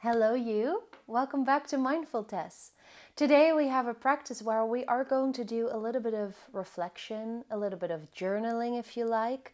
Hello you, welcome back to Mindfultess. Today we have a practice where we are going to do a little bit of reflection, a little bit of journaling if you like.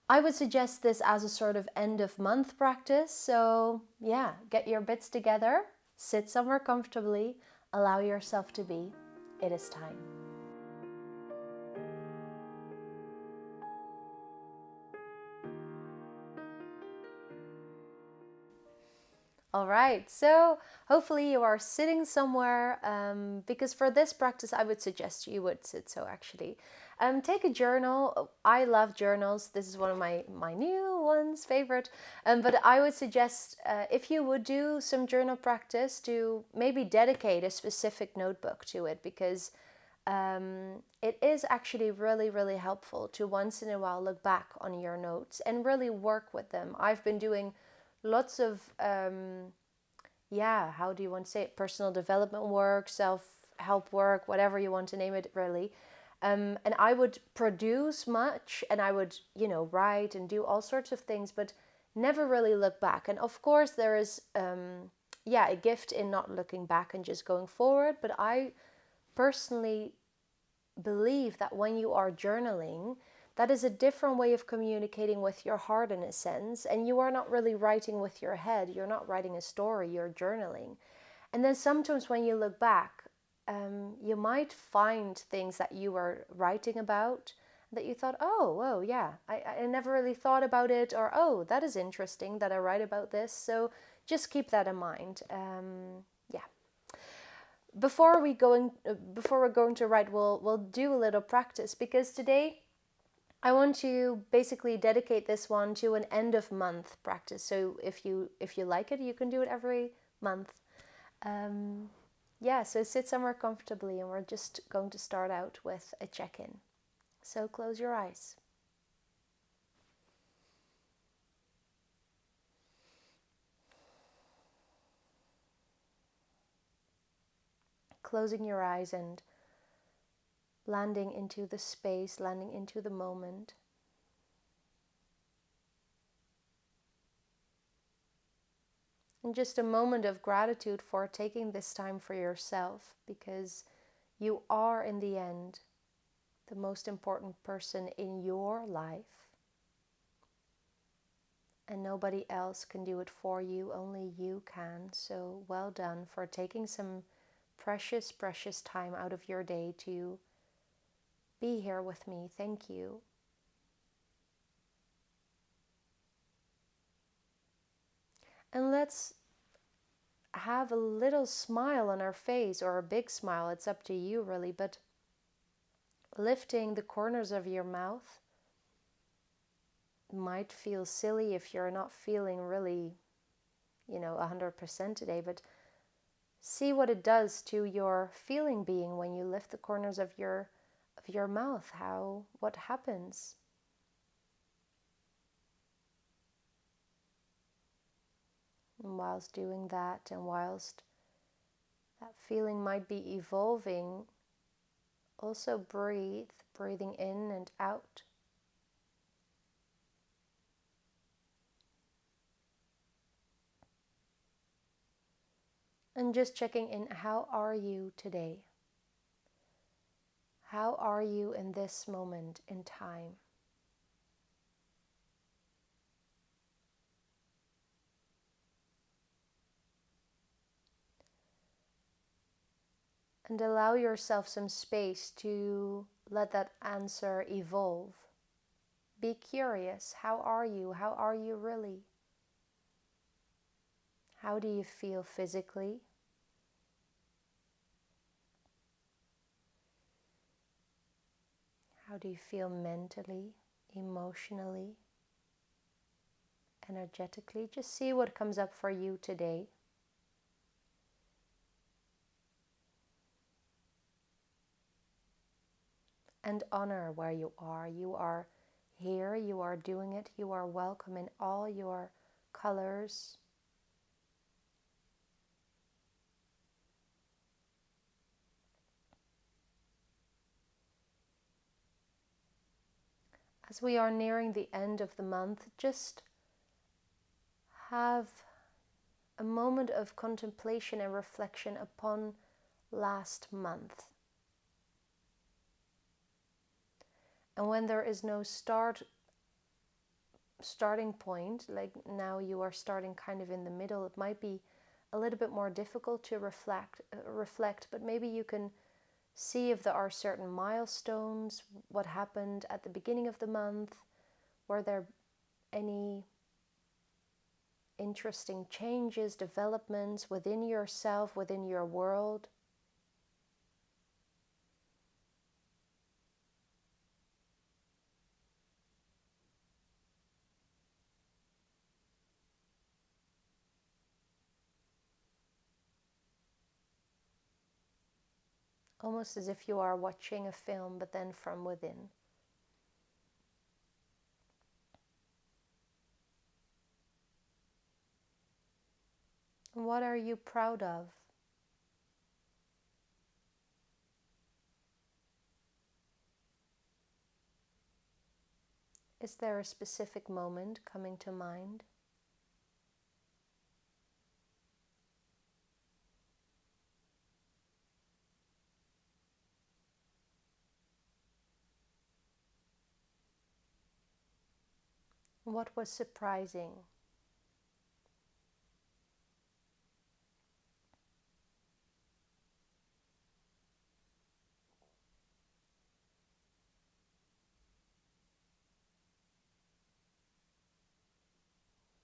I would suggest this as a sort of end of month practice, so yeah, get your bits together, sit somewhere comfortably, allow yourself to be. It is time. All right, so hopefully you are sitting somewhere because for this practice I would suggest you would sit so actually. Take a journal. I love journals. This is one of my new ones, favorite. But I would suggest if you would do some journal practice to maybe dedicate a specific notebook to it because it is actually really, really helpful to once in a while look back on your notes and really work with them. I've been doing lots of how do you want to say it, personal development work, self-help work, whatever you want to name it, really. And I would produce much and I would write and do all sorts of things, but never really look back. And of course there is a gift in not looking back and just going forward, but I personally believe that when you are journaling, that is a different way of communicating with your heart in a sense, and you are not really writing with your head. You're not writing a story, you're journaling. And then sometimes when you look back, you might find things that you were writing about that you thought, oh yeah, I never really thought about it, or oh, that is interesting that I write about this. So just keep that in mind. Before we're going to write, we'll do a little practice because today I want to basically dedicate this one to an end of month practice. So if you like it, you can do it every month. So sit somewhere comfortably and we're just going to start out with a check-in. So close your eyes. Closing your eyes and landing into the space, landing into the moment. And just a moment of gratitude for taking this time for yourself, because you are, in the end, the most important person in your life. And nobody else can do it for you, only you can. So well done for taking some precious, precious time out of your day to be here with me. Thank you. And let's have a little smile on our face, or a big smile, it's up to you really, but lifting the corners of your mouth might feel silly if you're not feeling really 100% today, but see what it does to your feeling being when you lift the corners of your mouth. What happens? And whilst doing that, and whilst that feeling might be evolving, also breathing in and out. And just checking in, how are you today? How are you in this moment in time? And allow yourself some space to let that answer evolve. Be curious. How are you? How are you really? How do you feel physically? How do you feel mentally, emotionally, energetically? Just see what comes up for you today. And honor where you are. You are here, you are doing it, you are welcome in all your colors. As we are nearing the end of the month, just have a moment of contemplation and reflection upon last month. And when there is no starting point, like now you are starting kind of in the middle, it might be a little bit more difficult to reflect, but maybe you can see if there are certain milestones, what happened at the beginning of the month, were there any interesting changes, developments within yourself, within your world. Almost as if you are watching a film, but then from within. And what are you proud of? Is there a specific moment coming to mind? What was surprising?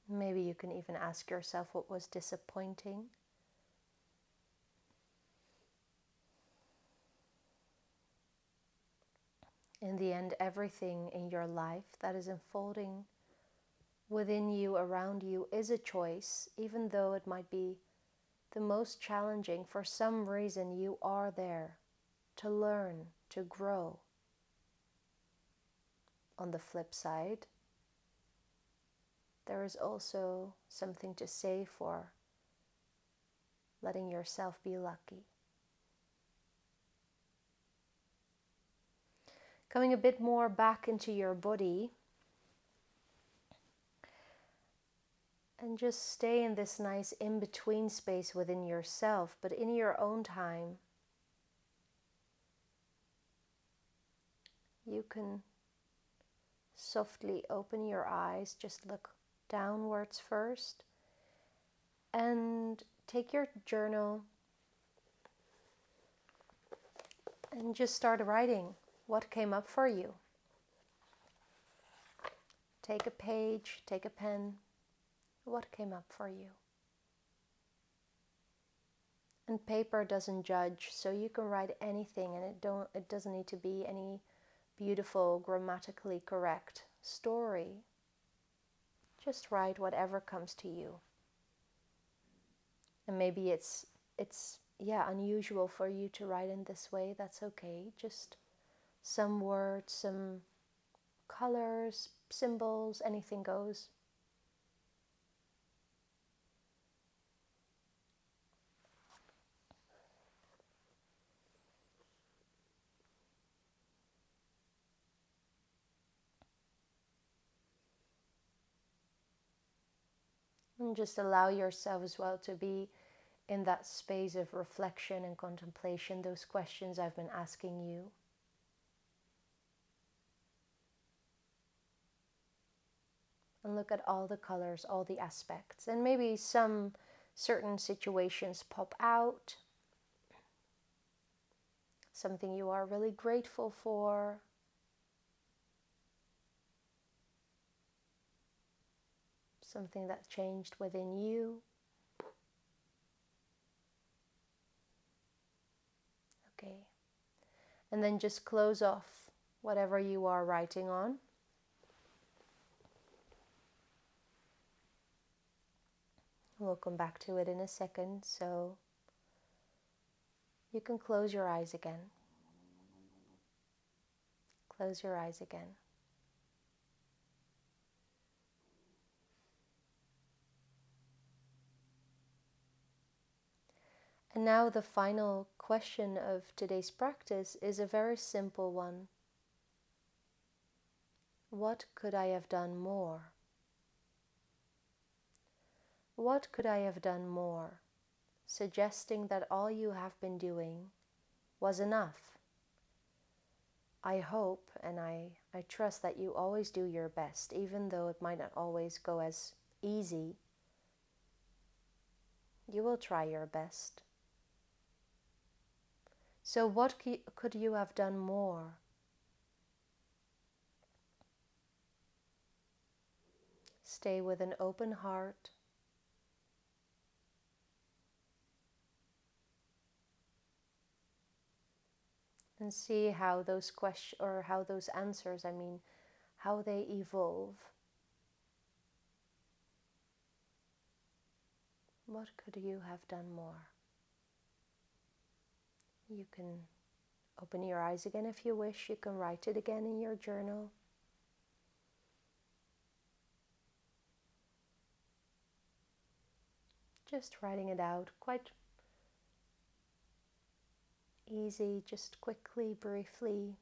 Maybe you can even ask yourself what was disappointing. In the end, everything in your life that is unfolding within you, around you, is a choice, even though it might be the most challenging. For some reason, you are there to learn, to grow. On the flip side, there is also something to say for letting yourself be lucky. Coming a bit more back into your body, and just stay in this nice in-between space within yourself, but in your own time. You can softly open your eyes, just look downwards first, and take your journal and just start writing what came up for you. Take a page, take a pen. What came up for you? And paper doesn't judge, so you can write anything, and it doesn't need to be any beautiful, grammatically correct story. Just write whatever comes to you. And maybe it's unusual for you to write in this way. That's okay. Just some words, some colors, symbols, anything goes. And just allow yourself as well to be in that space of reflection and contemplation, those questions I've been asking you. And look at all the colors, all the aspects. And maybe some certain situations pop out. Something you are really grateful for. Something that changed within you. Okay. And then just close off whatever you are writing on. We'll come back to it in a second, so you can close your eyes again. Close your eyes again. And now the final question of today's practice is a very simple one. What could I have done more? What could I have done more? Suggesting that all you have been doing was enough. I hope and I trust that you always do your best, even though it might not always go as easy. You will try your best. So what could you have done more? Stay with an open heart. And see how those questions, or how those answers, how they evolve. What could you have done more? You can open your eyes again if you wish. You can write it again in your journal. Just writing it out, quite easy, just quickly, briefly.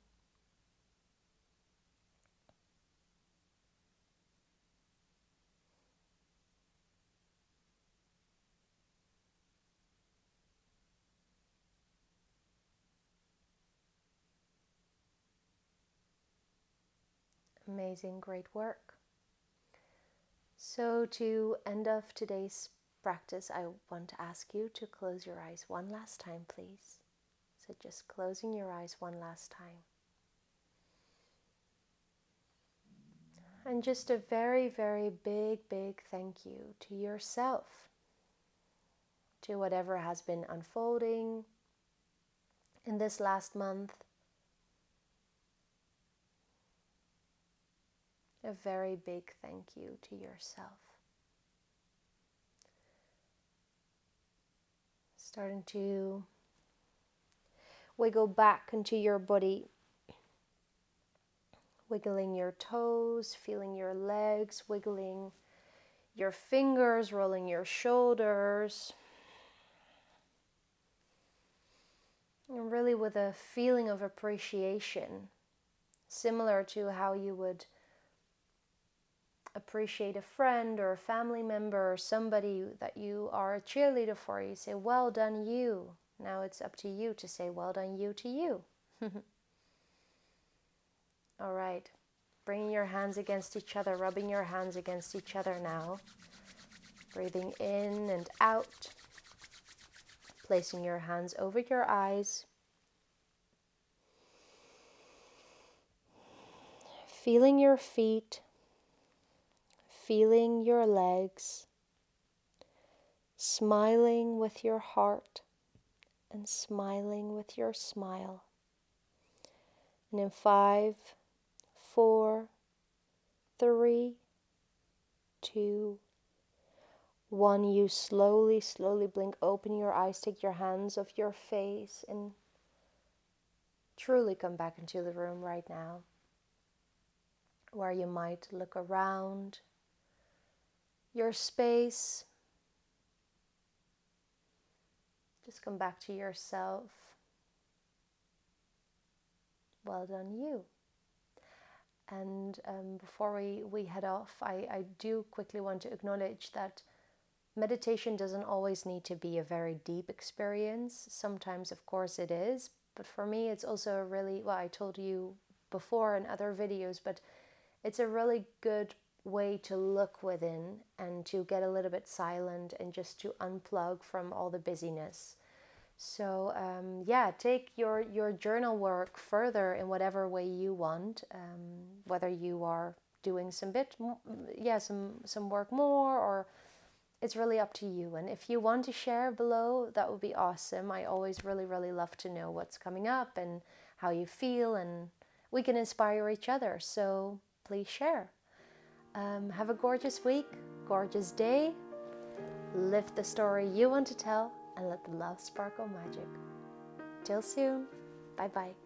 Amazing, great work. So to end off today's practice, I want to ask you to close your eyes one last time, please. So just closing your eyes one last time. And just a very, very big thank you to yourself, to whatever has been unfolding in this last month. A very big thank you to yourself. Starting to wiggle back into your body. Wiggling your toes, feeling your legs, wiggling your fingers, rolling your shoulders. And really with a feeling of appreciation, similar to how you would appreciate a friend or a family member or somebody that you are a cheerleader for. You say, well done you. Now it's up to you to say, well done you to you. All right, bringing your hands against each other, rubbing your hands against each other now. Breathing in and out. Placing your hands over your eyes. Feeling your feet. Feeling your legs. Smiling with your heart and smiling with your smile. And in 5, 4, 3, 2, 1, you slowly blink open your eyes, take your hands off your face and truly come back into the room right now, where you might look around your space. Just come back to yourself. Well done you. And before we head off, I do quickly want to acknowledge that meditation doesn't always need to be a very deep experience. Sometimes, of course, it is. But for me, it's also a really, well, I told you before in other videos, but it's a really good way to look within and to get a little bit silent and just to unplug from all the busyness. So take your journal work further in whatever way you want, whether you are doing some work more, or it's really up to you. And if you want to share below, that would be awesome. I always really love to know what's coming up and how you feel, and we can inspire each other. So please share. Have a gorgeous week, gorgeous day. Live the story you want to tell and let the love sparkle magic. Till soon. Bye bye.